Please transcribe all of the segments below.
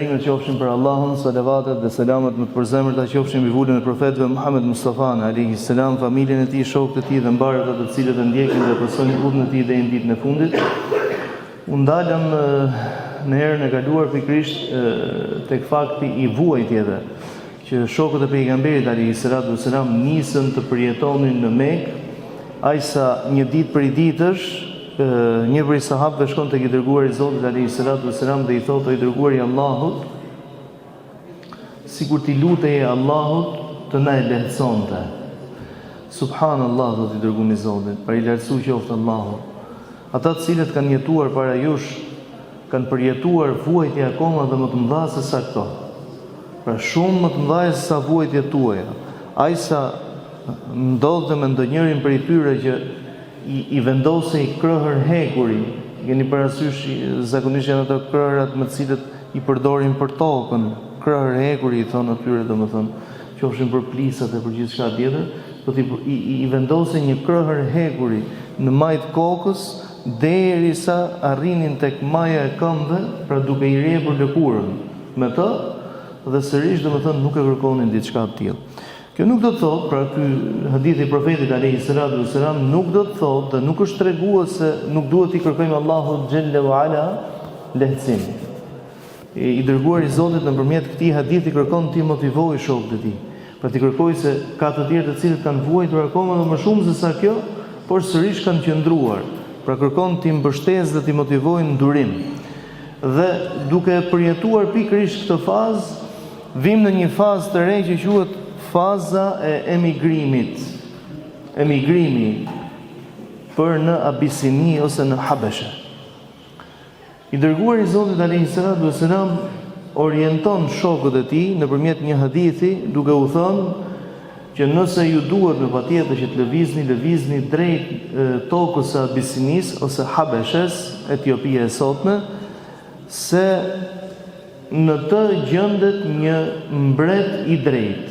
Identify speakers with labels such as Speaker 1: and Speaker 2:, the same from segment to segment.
Speaker 1: falënderimet qofshin për Allahun, salavatet dhe selamet më të përzemërta qofshin mbi vullën e profetëve Muhammed Mustafa alayhi salam, familjen e tij, shokët e tij dhe mbarët ato të cilët e ndjekin dhe pasojnë rrugën e tij deri në ditën e fundit. U ndalëm në herën e kaluar pikërisht tek fakti i vuajtjeve që shokët e pejgamberit alayhi salatu wasalam nisën të përjetonin në Mekë, aq sa një ditë prej ditësh një prej sahabëve shkon tek i dërguari i Zotit alayhi salatu wasalam dhe i thotë: "O i dërguari i Allahut, sikur ti luteje Allahut të na e lehtësonte." Subhanallahu, thotë i dërguari i Zotit, për i lartësuar qoftë Allahu. Ata të cilët kanë jetuar para jush kanë përjetuar vuajtje akoma dhe më të mëdha se sa këto. Pra shumë më të mëdha se sa vuajtjet tuaja. Aq sa ndodhte me ndonjërin prej tyre që i vendosej krahër hekuri. Keni parasysh zakonisht janë ato krahërat me të cilët i përdorin për tokën. Krahër hekuri i thonë atyre, domethënë, qofshin për plisat e për gjithçka tjetër, do i vendosej një krahër hekuri në majt kokës derisa arrinin tek maja e këmbëve, pra duke i rrepur lëkurën me të, dhe sërish domethënë nuk e kërkonin diçka të tillë. Kjo nuk do të thotë, pra ky hadith i profetit alayhi salatu wasalam nuk do të thotë dhe nuk është treguar se nuk duhet i kërkojmë Allahut xhalla wa ala lehtësim. I dërguari i Zotit nëpërmjet këtij hadithi kërkon ti motivoj shokët e tij. Pra ti kërkoj se ka të tjerë të cilët kanë vuajtur akoma dhe më shumë se sa kjo, por sërish kanë qëndruar. Pra kërkon ti mbështes dhe ti motivojnë ndurim. Dhe duke përjetuar pikërisht këtë fazë, vim në një fazë të re që quhet faza e emigrimit. Emigrimi për në Abisini ose në Habeshe. I dërguari i Zotit alayhi salatu wasalam orienton shokët e tij nëpërmjet një hadithi duke u thënë që nëse ju duhet me patjetër që të lëvizni drejt tokës së Abisinis ose Habeshes, Etiopia e sotme, se në të gjendet një mbret i drejtë.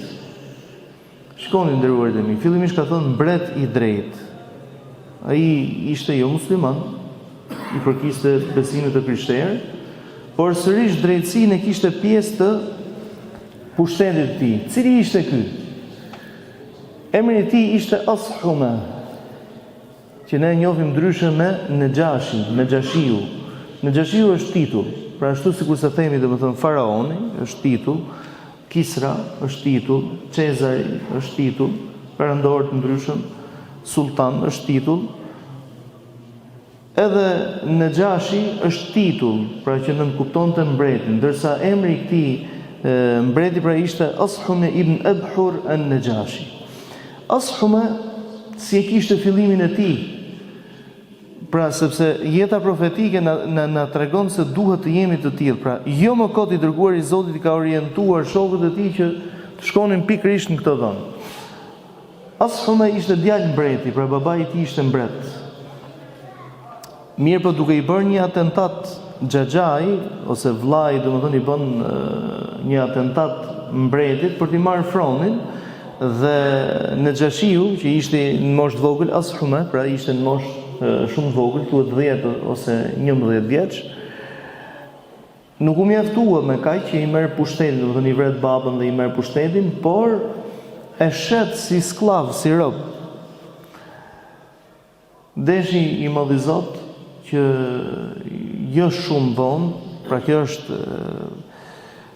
Speaker 1: Shkonin nderuarit e mi, fillimisht ka thënë mbret i drejtë. Ai ishte jo musliman, i përkiste besimit të krishterë, por sërish drejtësinë e kishte pjesë të pushtetit të tij. Cili ishte ky? Emri i tij ishte Ashume, që ne e njohim ndryshe me Nejashiu. Nejashiu është titull, pra ashtu sikur se themi domethënë faraoni është titull, Kisra është titull, Cezari është titull, perëndor të ndryshëm, sultan është titull. Edhe Nejashi është titull, pra që nënkuptonte mbretin, ndërsa emri i këtij mbreti pra ishte Ashume ibn Abhur an-Nejashi. Ashume si e kishte fillimin e tij. Pra sepse jeta profetike na tregon se duhet të jemi të tillë. Pra jo më kot i dërguari i Zotit i ka orientuar shokët e tij që të shkonin pikërisht në këtë vend. Ashume ishte djalë mbreti, pra babai i tij ishte mbret. Mirë, po duke i bërë një atentat xhaxhai ose vllai, domethënë i bën një atentat mbretit për t'i marrë fronin, dhe Nejashiu, që ishte në moshë të vogël, Ashume, pra ishte në moshë shumë vogël, thuhet 10 ose 11 vjeç, nuk u mjaftua me kaq që i merr pushtetin, domethënë i vret babën dhe i merr pushtetin, por e shet si sklav, si rob. Deshi i madh i Zot që jo shumë vonë, pra kjo është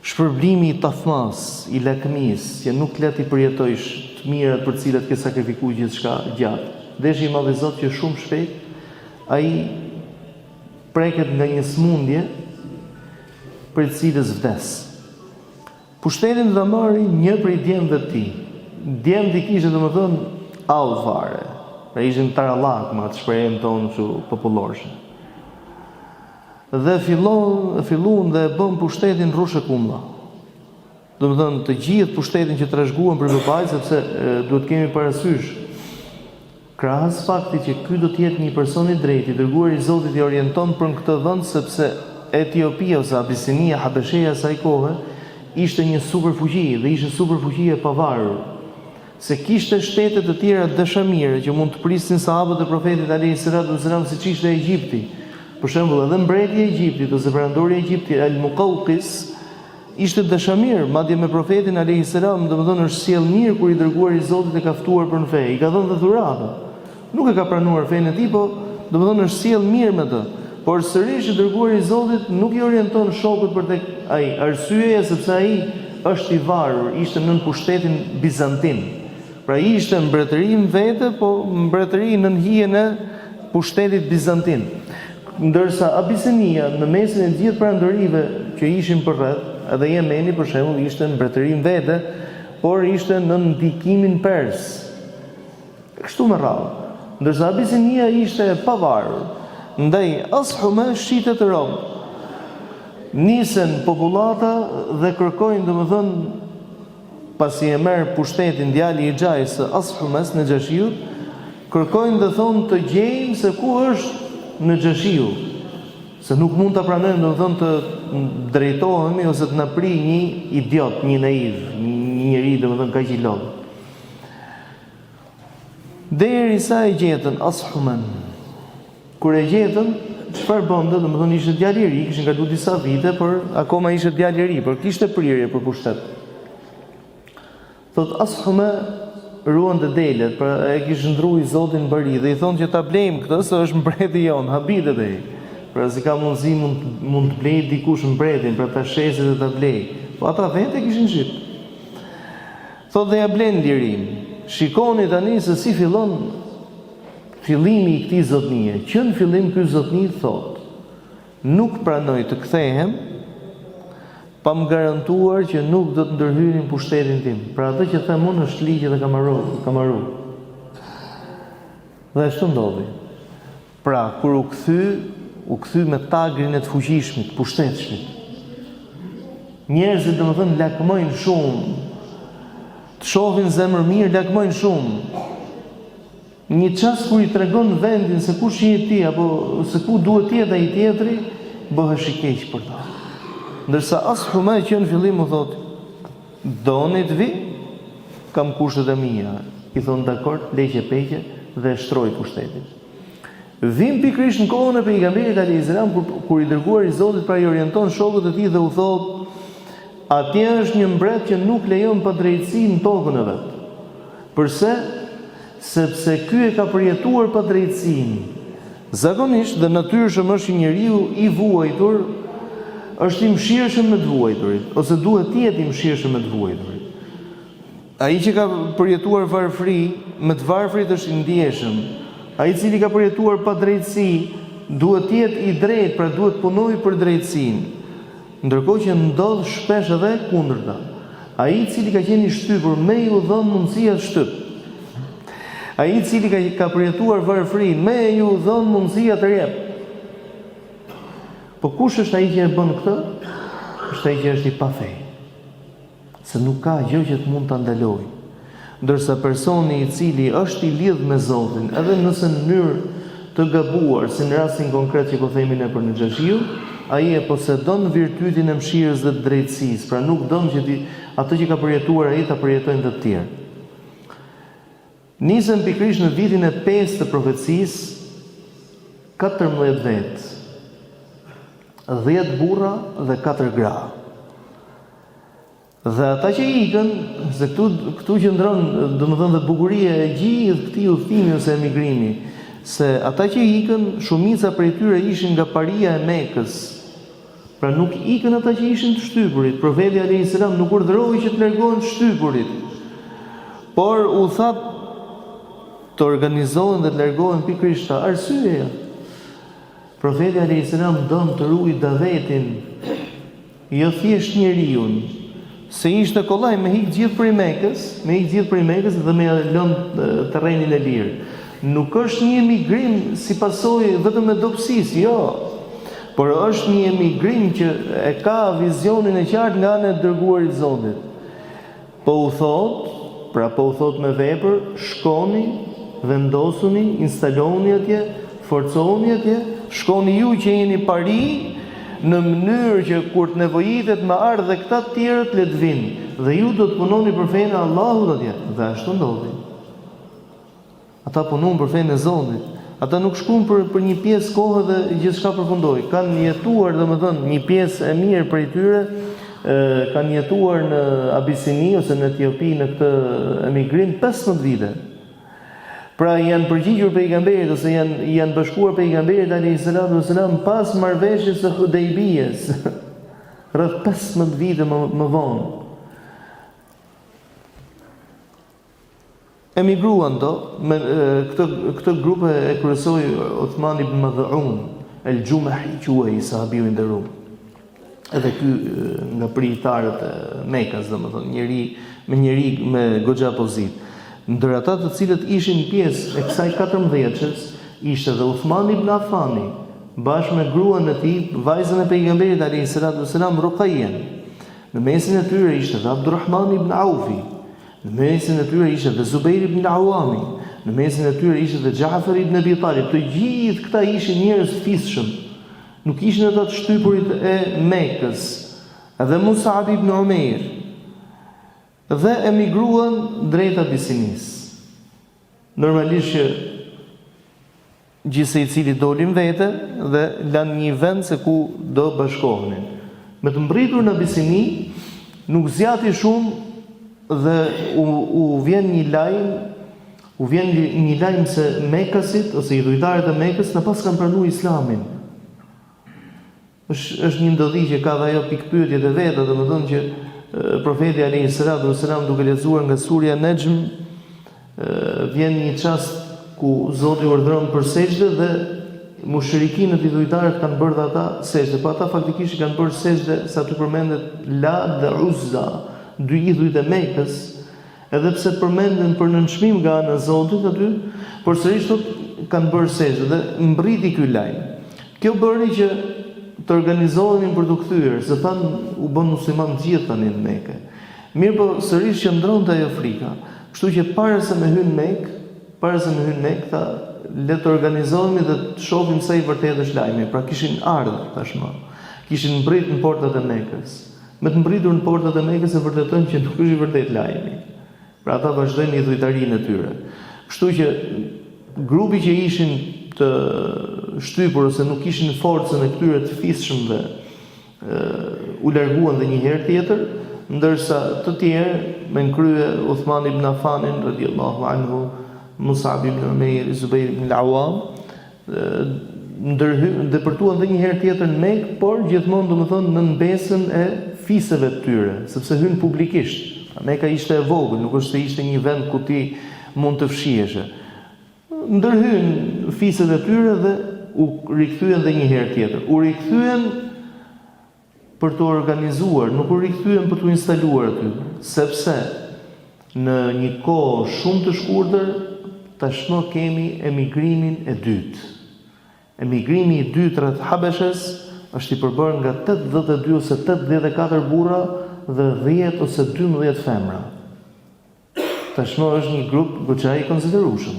Speaker 1: shpërblimi i tafmas, i lakmis, që nuk le ti përjetojsh të mirat për cilat ke sakrifikuar gjithçka gjatë. Deshi i madh i Zot që shumë shpejt ai preket nga një smundje për të cilës vdes. Pushtetin dhe marri një prej djemve të tij. Djemët i kishte domethënë allfare. Pra ishin tarallak me atë shprehjen tonë kështu popullore. Dhe filluan dhe bën pushtetin rrushë kumlla. Domethënë të gjithë pushtetin që trashëguan për babait, sepse duhet kemi parasysh krahas faktit që ky do të jetë një person i drejtë, i dërguari i Zotit i orienton për këtë vend sepse Etiopia ose Abisinia, Habesheja e saj kohe ishte një superfuqi dhe ishte superfuqi e pavarur. Se kishte shtete të tjera dashamire që mund të prisnin sahabët e profetit alayhi salatu wasalam, siç ishte Egjipti. Për shembull, edhe mbreti i Egjiptit ose perandori i Egjiptit Al-Muqawqis ishte dashamir, madje me profetin alayhis salam, domethënë është sjell mirë kur i dërguari i Zotit e ka ftuar për në fe, i ka dhënë dhe dhuratë. Nuk e ka pranuar fenë e tij, po domethënë është sjell mirë me të. Por sërish i dërguari i Zotit nuk i orienton shokut për tek ai. Arsyeja sepse ai është i varur, ishte nën pushtetin bizantin. Pra ishte mbretëri në vete, po mbretëri nën hijen e pushtetit bizantin. Ndërsa Abisinia në mesin e gjithë perandorive që ishin përreth, edhe Jemeni për shembull ishte mbretëri në vete, por ishte në ndikimin pers. Kështu me radhë. Ndërsa Abisinia ishte e pavarur. Ndaj Ashume shitet të Rom. Nisen popullata dhe kërkojnë, domethënë, pasi e merr pushtetin djali i Xhajs së Ashumes në Xhashiut, kërkojnë dhe thonë të gjejmë se ku është në Xhashiu, se nuk mund ta pranojmë, domethënë, të drejtohemi ose të na pri një idiot, një naiv, një njeri domethënë kaq i lodh. Derisa e gjetën Ashumen. Kur e gjetën, çfarë bënte? Domethënë ishte djalë i ri, kishin kaluar disa vite, por akoma ishte djalë i ri, por kishte prirje për pushtet. Thot Ashume ruan të delet, pra e kishë ndru i Zotin bëri, dhe i thonë që ta blejmë këtë, se është mbreti jonë, habitet e i. Pra si ka mundësi mund të blejt dikush mbretin, pra ta shesit dhe ta blejt. Po ata vete kishin shqip. Thot dhe ja blenë lirim. Shikoni tani se si fillon fillimi i këtij zotnie. Që në fillim ky zotni thot, nuk pranoj të kthehem pa më garantuar që nuk do të ndërhyrin pushtetin tim. Pra atë që them unë është ligj dhe kamaru. Dhe ashtu ndodhi. Pra kur u kthy me tagrin e të fuqishmit, pushtetshmit. Njerëzit domethënë lakmojnë shumë. Të shohin zemër mirë, lakmojnë shumë. Një çast kur i tregon vendin se kush je ti apo se ku duhet të jetë ai tjetri, bëhesh i keq për ta. Ndërsa Ashume që në fillim më thot, doni të vi, kam kushtet e mia. I thonë dakord, leqe peqe dhe shtroi pushtetin. Vim pikërisht në kohën e pejgamberit alayhis salam kur i dërguar i Zotit pra i orienton shokët e tij dhe u thot, atje është një mbret që nuk lejon pa drejtësi në tokën e vet. Përse? Sepse ky e ka përjetuar pa drejtësinë. Zakonisht dhe natyrshëm është një njeriu i vuajtur, është i mëshirshëm me të vuajturit, ose duhet të jetë i mëshirshëm me të vuajturit. Ai që ka përjetuar varfëri, me të varfrit është i ndjeshëm. Ai i cili ka përjetuar pa drejtësi, duhet të jetë i drejtë, pra duhet punojë për drejtësinë. Ndërkohë që ndodh shpesh edhe kundërta. Ai i cili ka qenë i shtypur, me ju dhon mundësia të shtyp. Ai i cili ka përjetuar varfërinë, me ju dhon mundësia të rjep. Po kush është ai që e bën këtë? Është ai që është i pafej. Se nuk ka gjë që të mund ta ndalojë. Ndërsa personi i cili është i lidh me Zotin, edhe nëse në mënyrë të gabuar, si në rastin konkret që po themi ne për në Xhashiu, ai e posedon virtytin e mëshirës dhe të drejtësisë, pra nuk don që ato që ka përjetuar ai ta përjetojnë të tjerë. Nisën pikërisht në vitin e 5 të profecisë, 14 vetë. 10 burra dhe 4 gra. Dhe ata që ikën, se këtu qëndron, domethënë dhe bukuria e gjithë këtij udhëtimi ose emigrimi, se ata që ikën, shumica prej tyre ishin nga paria e Mekës. Pra nuk ikën ata që ishin të shtypurit. Profeti alayhis salam nuk urdhëroi që të largohen të shtypurit. Por u tha të organizohen dhe të largohen pikërisht ta. Arsyeja. Profeti alayhis salam don të ruajë davetin, jo thjesht njeriu, se ishte kollaj me hik gjithë prej Mekës, dhe me lënë terrenin e lirë. Nuk është një emigrim si pasojë vetëm e dobësisë, jo. Por është një emigrim që e ka vizionin e qartë nga ana e dërguarit të Zotit. Po u thot me vepër, shkoni, vendosuni, instaloni atje, forconi atje, shkoni ju që jeni pari, në mënyrë që kur të nevojitet me ardhë dhe këta të tjerët le të vinë, dhe ju do të punoni për fenë e Allahut atje. Dhe ashtu ndodhi. Ata punon për fenë e Zotit. Ata nuk shkuan për një pjesë kohë dhe gjithçka përfundoi. Kanë jetuar, domethënë, një pjesë e mirë prej tyre kanë jetuar në Abisini ose në Etiopi në këtë emigrim 15 vite. Pra janë përgjigjur pejgamberit ose janë bashkuar pejgamberit alayhi salatu wasalam pas marrëveshjes së Hudejbijes, rreth 15 vite më vonë. Emigruan me këtë grup e kryesoi Uthman ibn Mad'un, el-Jumahi quhej sahabiu i nderuar. Edhe ky nga prijtarët e Mekës, domethënë njëri me goxha pozit. Ndër ata të cilët ishin pjesë e kësaj 14-shës, ishte edhe Uthman ibn Affani, bashkë me gruan e tij, vajzën e pejgamberit alayhi salatu wasalam, Ruqayyen. Në mesin e tyre ishte edhe Abdurrahman ibn Aufi. Në mesin e tyre ishte edhe Zubair ibn al-Awami. Në mesin e tyre ishte edhe Ja'far ibn Abi Talib. Të gjithë këta ishin njerëz fisshëm. Nuk ishin ata të shtypurit e Mekës. Edhe Mus'ab ibn Umair. Dhe emigruan drejt Abisinis. Normalisht që gjithse i cili dolin vete dhe lanë një vend se ku do bashkohenin. Me të mbritur në Abisini, nuk zjati shumë dhe u vjen një lajm se Mekasit ose i dhujtarët e Mekës në pas kanë pranuar Islamin. Është një ndodhi që ka dhe ajo pikpyetjet e veta, domethënë që profeti alayhi salatu wasalam duke lexuar nga surja Najm, vjen një çast ku Zoti urdhëron për sejdë dhe mushrikinët i dhujtarët kanë bërë dhe ata sejdë, po ata faktikisht kanë bërë sejdë sa të përmendet Lat dhe Uzza, dy idhujt e Mekës, edhe pse përmenden për nënçmim nga ana e Zotit aty, por sërish kanë bërë sejdë dhe mbriti ky lajm. Kjo bëri që të organizoheshin për të kthyer, se thanë u bën musliman gjithë tani në Mekë. Mirë, po sërish qëndronte ajo frika. Kështu që para se me hyn Mekë, tha le të organizohemi dhe të shohim sa i vërtetë është lajmi. Pra kishin ardhur tashmë. Kishin mbritur në portat e Mekës. Me të mbritur në portat e Mekës e vërtetojnë që nuk është i vërtet lajmi. Pra ata vazhdojnë i dhujtarinë e tyre. Kështu që grupi që ishin të shtypur ose nuk kishin forcën e këtyre të fisshëmve u larguan dhe një herë tjetër, ndërsa të tjerë me krye Uthman ibn Affanin radhiyallahu anhu, Mus'ab ibn Umair, Zubair ibn al-Awam, depërtuan dhe një herë tjetër në Mekë, por gjithmonë domethënë në mbesën e fisëve të tyre, sepse hyn publikisht. Mekka ishte e vogël, nuk është se ishte një vend ku ti mund të fshiheshe. Ndërhyn fiset e tyre dhe u rikthyen dhe një herë tjetër. U rikthyen për të organizuar, nuk u rikthyen për të instaluar aty, sepse në një kohë shumë të shkurtër tashmë kemi emigrimin e dytë. Emigrimi i dytë rreth Habeshës është i përbërë nga 82 ose 84 burra dhe 10 ose 12 femra. Tashmë është një grup goxha i konsiderueshëm.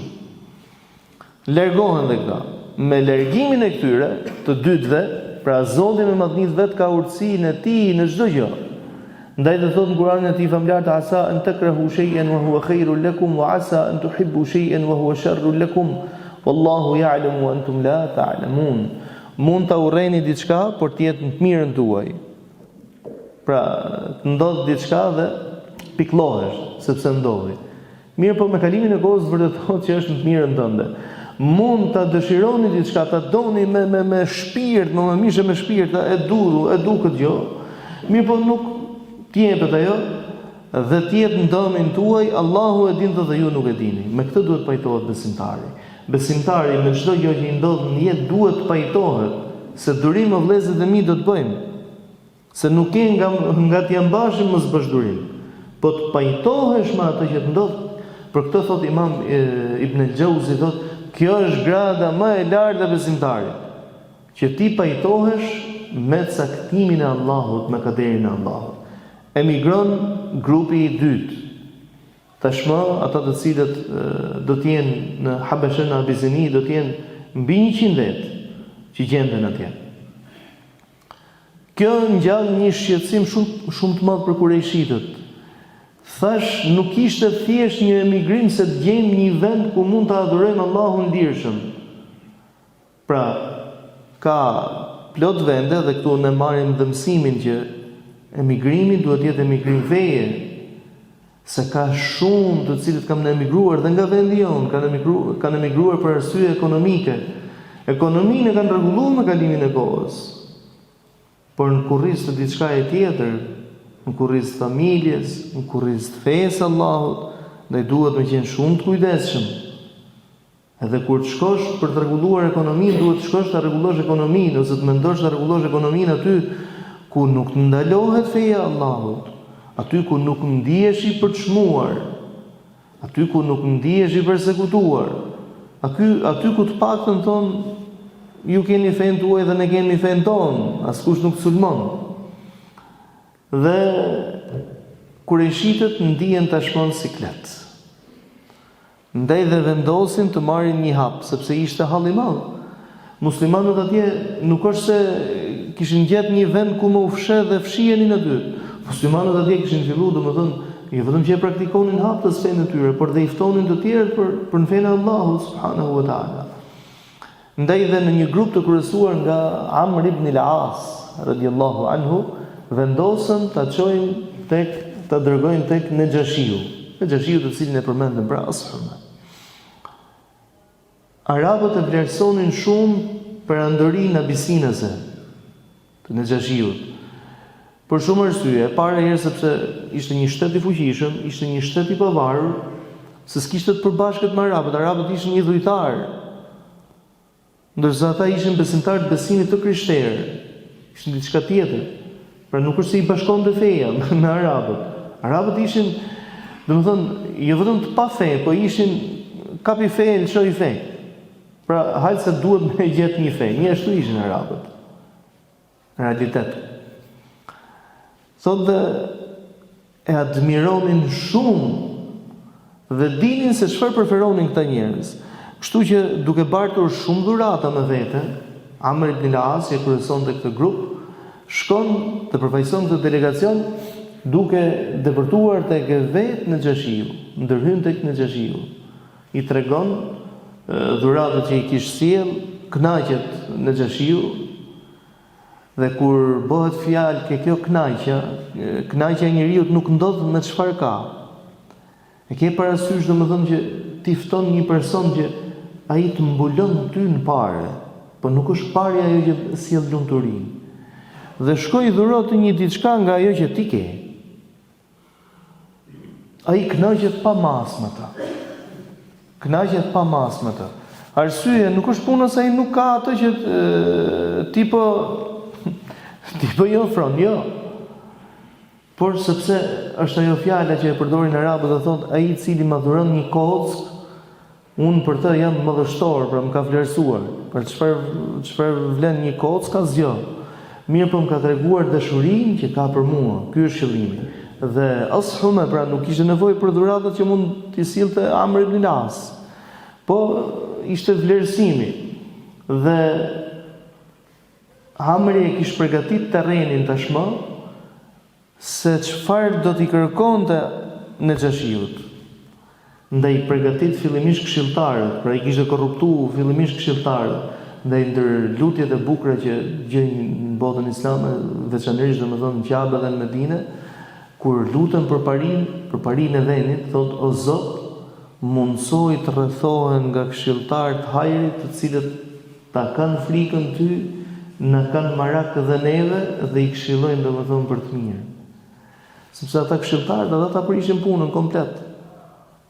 Speaker 1: Largohen dhe këta. Me largimin e këtyre të dytëve, pra Zoti me madhnitë vet ka urtësinë e tij në çdo gjë. Ndaj të thotë në Kur'anin e tij famlar, asa an takrahu shay'an wa huwa khairul lakum wa asa an tuhibbu shay'an wa huwa sharrul lakum wallahu ya'lamu wa antum la ta'lamun. Mund ta urreni diçka por të jetë në të mirën tuaj. Pra, të ndodh diçka dhe pikëllohesh sepse ndodhi. Mirë, po me kalimin e kohës vërtetohet që është në të mirën tënde. Mund ta dëshironi diçka, ta doni me shpirt, me mishë me shpirt, e du këtë gjë. Mirë, po nuk t'jepet ajo dhe t'jetë në dëmin tuaj, Allahu e din dhe ju nuk e dini. Me këtë duhet pajtohet besimtari. Besimtari me çdo gjë që i ndodh në jetë duhet të pajtohet, se durim o vëllezërit e mi do të bëjmë. Se nuk ke nga t'jam bashim mos bësh durim. Po të pajtohesh me atë që të ndodh. Për këtë thot Imam Ibn al-Jauzi, thot, kjo është grada më e lartë e besimtarit, që ti pajtohesh me caktimin e Allahut, me kaderin e Allahut. Emigron grupi i dytë. Tashmë ata të cilët do të jenë në Habeshën e Abisini do të jenë mbi 100 vetë që gjenden atje. Kjo ngjall një shqetësim shumë të madh për kurejshitët. Thash, nuk ishte thjesht një emigrim se të gjejmë një vend ku mund të adhurojmë Allahun lirshëm. Pra, ka plot vende dhe këtu ne marrim dhe mësimin që emigrimi duhet jetë emigrim feje, se ka shumë të cilët kanë emigruar dhe nga vendi jonë, kanë emigruar për arsye ekonomike. Ekonominë kanë rregulluar me kalimin e kohës, por në kurriz të diçka e tjetër, në kurriz të familjes, në kurriz të fesë Allahut, ndaj duhet me qenë shumë të kujdesshëm. Edhe kur të shkosh për të rregulluar ekonominë, duhet të shkosh ta rregullosh ekonominë, ose të mendosh ta rregullosh ekonominë aty ku nuk të ndalohet feja e Allahut, aty ku nuk ndihesh i përçmuar, aty ku nuk ndihesh i përsekutuar, aty ku të paktën thonë ju keni fen tuaj dhe ne kemi fen ton, askush nuk sulmon. Dhe kur e shitet ndihen tashmon siklet. Ndaj dhe vendosin të marrin një hap, sepse ishte hall i madh. Muslimanët atje nuk është se kishin gjetë një vend ku më u fsheh dhe fshihenin aty. Muslimanët atje kishin filluar, domethënë, jo vetëm që e praktikonin hap të fenë e tyre, por dhe i ftonin të tjerë për në fenë e Allahut subhanahu wa taala. Ndaj dhe në një grup të kryesuar nga Amr ibn al-As radhiyallahu anhu, vendosën ta çojnë ta dërgojnë tek Nexhashiu. Nexhashiu të cilin e përmendëm pra ashuma. Arabët e vlerësonin shumë perandorinë abisinase të Nexhashiut. Për shumë arsye, para herë sepse ishte një shtet i fuqishëm, ishte një shtet i pavarur, se s'kishte të përbashkët me arabët. Arabët ishin një dhujtar, ndërsa ata ishin besimtar të besimit të krishterë, ishin diçka tjetër. Pra nuk është se i bashkonte feja me arabët. Arabët ishin, domethënë, jo vetëm të pa fe, po ishin kapi fe, lëshoj fe. Pra hajtë se duhet me gjetë një fe. Një ashtu ishin arabët. Në realitet. Thotë dhe e admironin shumë dhe dinin se çfarë preferonin këta njerëz. Kështu që duke bartur shumë dhurata me vete, Amr ibn al-As, që kryesonte këtë grup, shkon të përfaqëson këtë delegacion duke depërtuar tek vetë Nexhashiu, ndërhyn tek Nexhashiu. I tregon dhuratat që i kishte sjell, kënaqet Nexhashiu, dhe kur bëhet fjalë ke kjo kënaqja e njeriu nuk ndodh me çfarë ka. E ke parasysh domethënë që ti fton një person që ai të mbulon ty në parë, po nuk është parja ajo që sjell lumturinë. Dhe shkoi dhuroi të një diçka nga ajo që ti ke. Ai kënaqet pa mas me ta. Kënaqet pa mas me ta. Arsyeja nuk është puna se ai nuk ka atë që ti po i ofron, jo. Por sepse është ajo fjala që e përdorin arabët dhe thotë ai i cili më dhuron një kock, unë për të jam mëdhështor, pra më ka vlerësuar. Për çfarë vlen një kock ka asgjë. Mirë, po më ka treguar dashurinë që ka për mua. Ky është qëllimi. Dhe ashuma pra nuk ishte nevojë për dhuratat që mund t'i sillte Amr ibn al-As. Po ishte vlerësimi. Dhe Amri e kishte përgatit terrenin tashmë se çfarë do t'i kërkonte Nexhashiut. Ndaj përgatit fillimisht këshilltarët, pra i kishte korruptuar fillimisht këshilltarët, ndaj ndër lutjet e bukura që gjejnë në botën islame, veçanërisht domethënë në Kabe dhe në Medinë, kur lutën për parinë e vendit, thotë o Zot, mundsoj të rrethohen nga këshilltarët të hajrit, të cilët ta kanë frikën ty, na kanë marak dhe neve dhe i këshillojnë domethënë për të mirë. Sepse ata këshilltarët ata ta prishin punën komplet.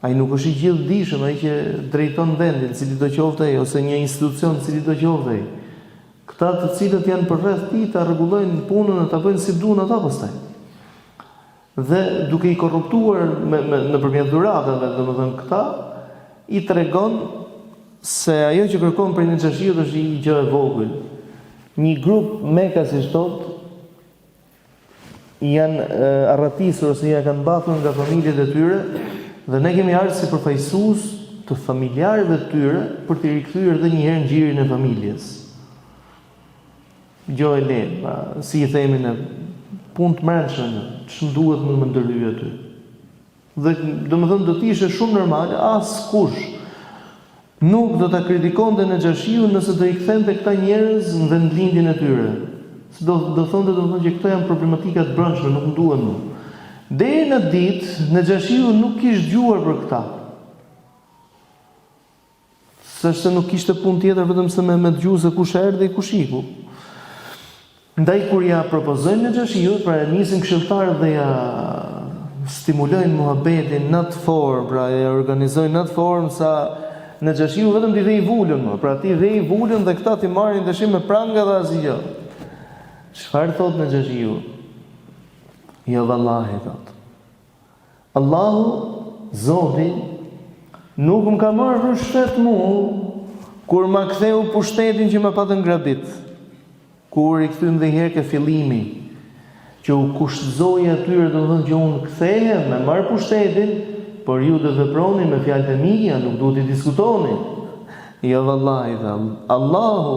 Speaker 1: Ai nuk është i gjithdijshëm, ai që drejton vendin, cili do qoftë ai, ose një institucion, cili do qoftë ai. Këta të cilët janë përreth tij ta rregullojnë punën e ta bëjnë si duan ata pastaj. Dhe duke i korruptuar nëpërmjet dhuratave, domethënë këta i tregon se ajo që kërkon prej Nexhashiut është një gjë e vogël. Një grup mekasish thotë janë arratisur ose ja kanë mbathur nga familjet e tyre dhe ne kemi ardhur si përfaqësues të familjarëve të tyre për t'i rikthyer edhe një herë ngjirin e familjes. Gjë e lehtë, si i themi ne, punë të mërshme, ç'm duhet më ndërhyj aty. Dhe domethënë do të ishte shumë normale, askush nuk do ta kritikonte Nexhashiun nëse do i kthente këta njerëz në vendlindjen e tyre. Do thonë që këto janë problematika të brendshme, nuk duhen më. Deri në ditë Nexhashiu nuk kishte dëgjuar për këta. Sështë nuk kishte punë tjetër vetëm se me dëgju se kush erdhi dhe kush iku. Ndaj kur ja propozojnë Nexhashiut, pra nisin këshilltarët dhe ja stimulojnë muhabetin në atë formë, pra ja organizojnë në atë formë sa Nexhashiu vetëm t'i dhe i vulën, pra t'i dhe i vulën dhe këta t'i marrin dëshim me pranga dhe asgjë. Çfarë thot Nexhashiu? Jo vallahi thot. Allahu, Zoti, nuk më ka marrë shtet mua kur ma ktheu pushtetin që më patën ngrabit. Kur i kthym dhe herë ke fillimi, që u kushtëzoi atyre domethënë që unë kthehem me marr pushtetin, por ju do veproni me fjalët e mia, nuk duhet të diskutoni. Jo vallahi tha, Allahu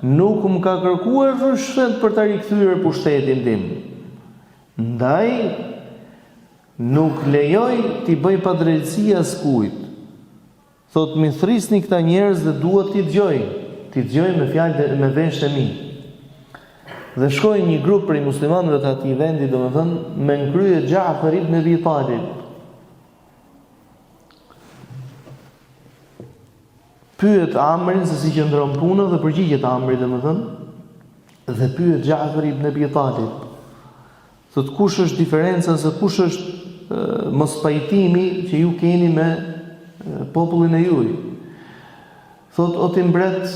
Speaker 1: nuk më ka kërkuar rishfet për ta rikthyer pushtetin tim. Ndaj nuk lejoj t'i bëj padrejtësi askujt. Thot mi thrisni këta njerëz dhe duhet t'i dëgjoj me fjalët me veshët e mi. Dhe shkoi një grup prej muslimanëve të atij vendi, domethënë me nkrye Xhafar ibn Abi Talib. Pyet Amrin se si qëndron puna dhe përgjigjet Amri domethënë dhe pyet Xhafar ibn Abi Talib. Thot kush është diferenca se kush është mos pajtimi që ju keni me popullin e juaj. Thot o ti mbret,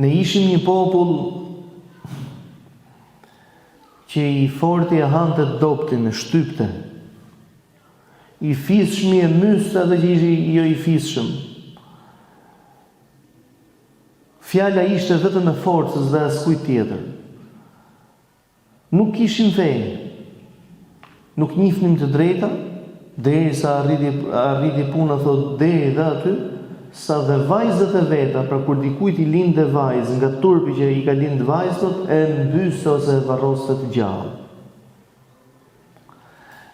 Speaker 1: ne ishim një popull që i forti e hante doptin e shtypte, i fisshmi e myste dhe që ishi jo i fishëm. Fjala ishte vetëm e forcës dhe askujt tjetër. Nuk kishim fe, nuk njihnim të drejta, derisa arriti puna thot deri dhe aty, sa dhe vajzët e veta, pra kur dikujt i lindte vajzë nga turpi që i ka lind vajzët, e mbysë ose e varroste të gjallë.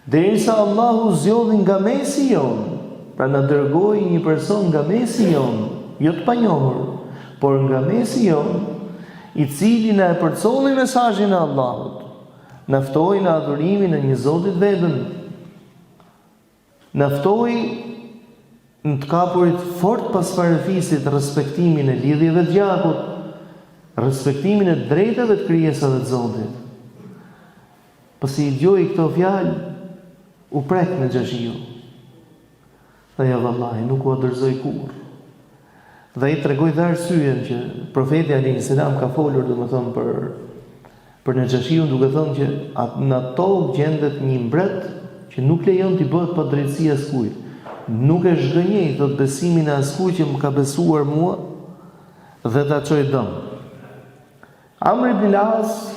Speaker 1: Derisa Allahu zgjodhi nga mesi jon, pra na dërgoi një person nga mesi jon, jo të panjohur, por nga mesi jon, i cili na e përcolli mesazhin e Allahut, na ftoi në adhurimin e një Zotit vetëm, na ftoi në të kapurit fort pas farefisit respektimin e lidhjeve të gjakut, respektimin e drejtave të krijesave të Zotit. Pasi i dëgjoi këto fjalë, u prek Nexhashiu. Dhe ja vallahi, nuk u adërzoi kurrë. Dhe i tregoi dhe arsyen që profeti alayhis salam ka folur domethënë për Nexhashiun, duke thënë që në ato gjendet një mbret që nuk lejon t'i bëhet padrejtësi askujt. Nuk e zhgënjej thot besimin e askujt që më ka besuar mua dhe ta çoj dëm. Amr ibn al-As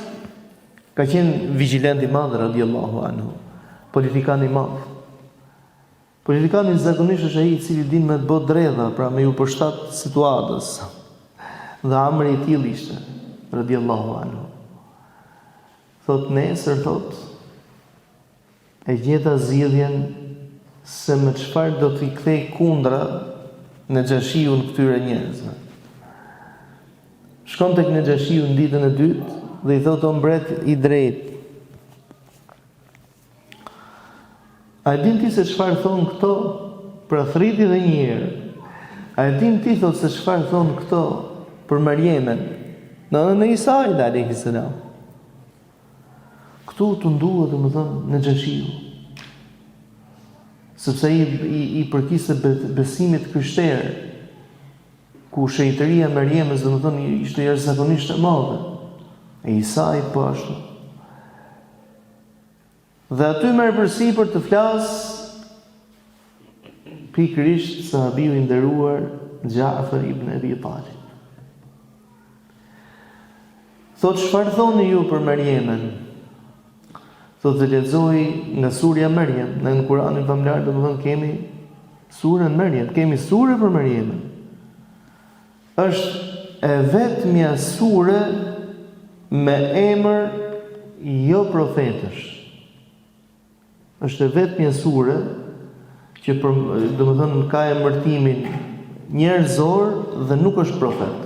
Speaker 1: ka qenë vigjilent i madh radhiyallahu anhu, politikan i madh. Politikani zakonisht është ai i cili din me të bëj dredha, pra me ju përshtat situatës. Dhe Amri i tillë ishte radhiyallahu anhu. Thot nesër thot e gjeta zgjidhjen se me çfarë do t'i kthej kundra Nexhashiu në këtyre njerëzve. Shkon tek Nexhashiu në ditën e dytë dhe i thotë o mbret i drejtë. A e din ti se çfarë thon këto? Pra thriti dhe një herë. A e din ti thotë se çfarë thon këto për Mariemen? Në Isait alayhis salam. Këtu të nduhet domethënë Nexhashiu. Sepse i përkiste besimit krishterë, ku shejtëria e Mariemës domethënë ishte jashtëzakonisht e madhe. E Isai po ashtu. Dhe aty merr përsipër të flas pikërisht sahabiu i nderuar Xhafar ibn Abi Talib. Thot çfarë thoni ju për Mariemen? Thot dhe lexoj nga surja Maryam, në Kur'anin famlar domethënë kemi surën Maryam, kemi sure për Mariemen. Është e vetmja sure me emër jo profetësh. Është e vetmja sure që domethënë ka emërtimin njerëzor dhe nuk është profet.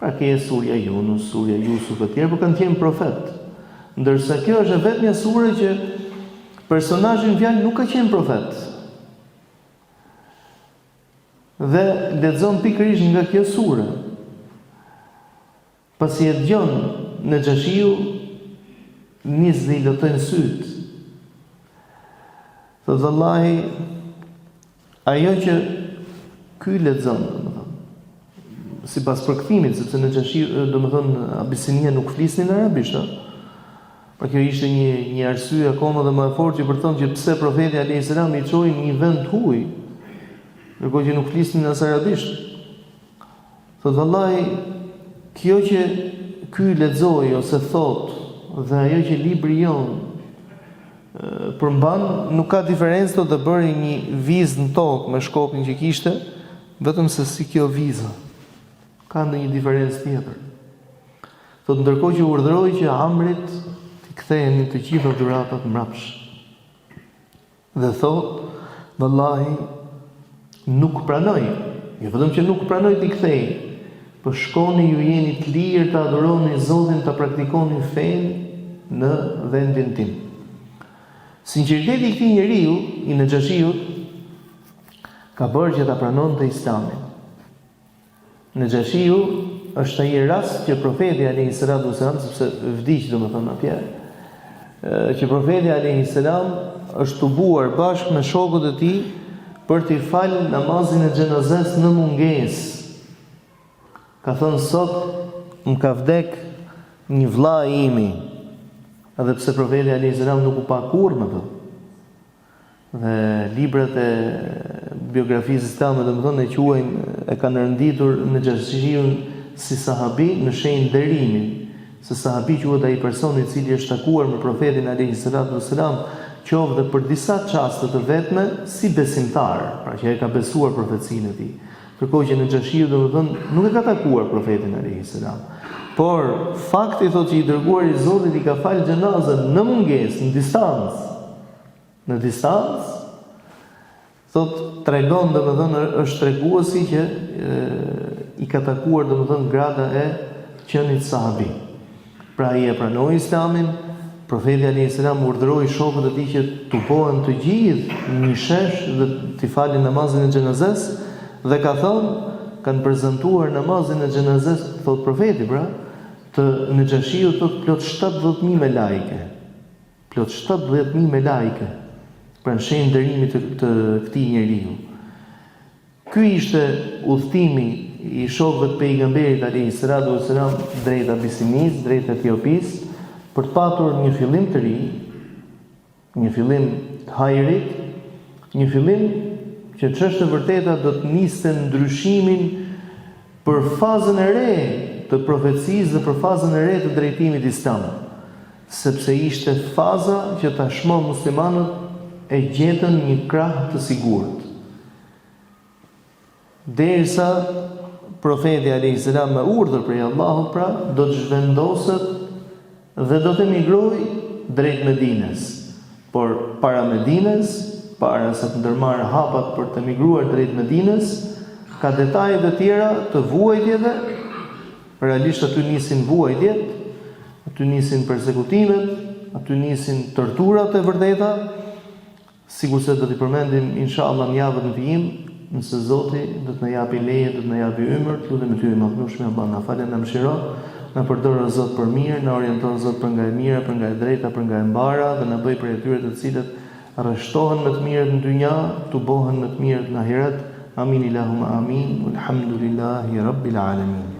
Speaker 1: Pra ke surja Yunus, surja Yusuf e tjerë, por kanë qenë profet. Ndërsa kjo është vetëm një sure që personazhi në fjalë nuk ka qenë profet. Dhe lexon pikërisht nga kjo sure. Pasi e dëgjon në Xhashiu, nis dhe i lotën syt. Thotë vallahi, ajo që ky lexon, domethënë, sipas përkthimit, sepse në Xhashiu, domethënë, Abisinia nuk flisnin arabisht, Pra kjo ishte një arsye akoma dhe më e fortë që për të thënë që pse profeti alayhis salam i çoi në një vend huaj, ndërkohë që nuk flisnin as arabisht. Thotë vallahi, kjo që ky lexoi ose thot dhe ajo që libri jon përmban nuk ka diferencë të bëri një vizë në tokë me shkopin që kishte, vetëm se si kjo vizë ka ndonjë diferencë tjetër. Thotë ndërkohë që urdhëroi që Amrit ktheheni të gjitha dhuratat mbrapsh. Dhe thot, vallahi, nuk pranoj, jo vetëm që nuk pranoj t'i kthej, por shkoni ju jeni të lirë të adhuroni Zotin, të praktikoni fenë në vendin tim. Sinqeriteti i këtij njeriu, i Naxhashiut, ka bërë që ta pranonte Islamin. Naxhashiu është ai rast që profeti alayhis salam, sepse vdiq domethënë atje, që profeti alayhis salam është tubuar bashkë me shokët e tij për t'i falë namazin e xhenazes në mungesë. Ka thënë sot më ka vdek një vlla imi, edhe pse profeti alayhis salam nuk u pa kurrë me to. Dhe librat e biografisë islame domethënë e quajnë, e kanë rënditur në Xhashiun si sahabi në shenjë nderimi, se sahabi quhet ai personi i cili është takuar me profetin alayhis salam, qoftë për disa çaste të vetme si besimtar, pra që ai ka besuar profecinë e tij. Ndërkohë që në Xhashiu domethënë nuk e ka takuar profetin alayhis salam. Por fakti thotë që i dërguari i Zotit i ka falë xhenazën në mungesë, në distancë, thotë tregon domethënë është treguesi që i ka takuar domethënë grada e qenit sahabi. Pra ai e pranoi Islamin, profeti alayhis salam urdhëroi shokët e tij që tupohen të gjithë në një shesh dhe t'i falin namazin e xhenazes dhe ka thënë, kanë prezantuar namazin e xhenazes, thot profeti, pra, në Xhashiu thot plot 70.000 me lajke. Plot 70.000 me lajke. Pra në shenjë nderimi të këtij njeriu. Ky ishte udhëtimi i shokëve të pejgamberit alayhis salam drejt Abisinisë, drejt Etiopis, për të patur një fillim të ri, një fillim të hajrit, një fillim që ç'është e vërteta do të niste ndryshimin për fazën e re të profecisë dhe për fazën e re të drejtimit islam, sepse ishte faza që tashmë muslimanët e gjetën një krah të sigurt. Derisa profeti alayhis salam me urdhër prej Allahut, pra, do të zhvendoset dhe do të emigrojë drejt Medinës. Por para Medinës, para se të ndërmarrë hapat për të emigruar drejt Medinës, ka detaje të tjera të vuajtjeve. Realisht aty nisin vuajtjet, aty nisin persekutimet, aty nisin torturat e vërteta, sikurse do t'i përmendim inshallah në javën e vijim, nëse Zoti do të na japi leje, do të na japi ymër, lutem ty i madhnueshëm, Allah na falë, na mëshiron, na përdor Zot për mirë, na orienton Zot për nga e mira, për nga e drejta, për nga e mbara, dhe na bëj prej atyre të cilët rreshtohen me të mirët në dynja, tubohen me të mirët në ahiret. Amin, Allahumma amin. Alhamdulillahi rabbil alamin.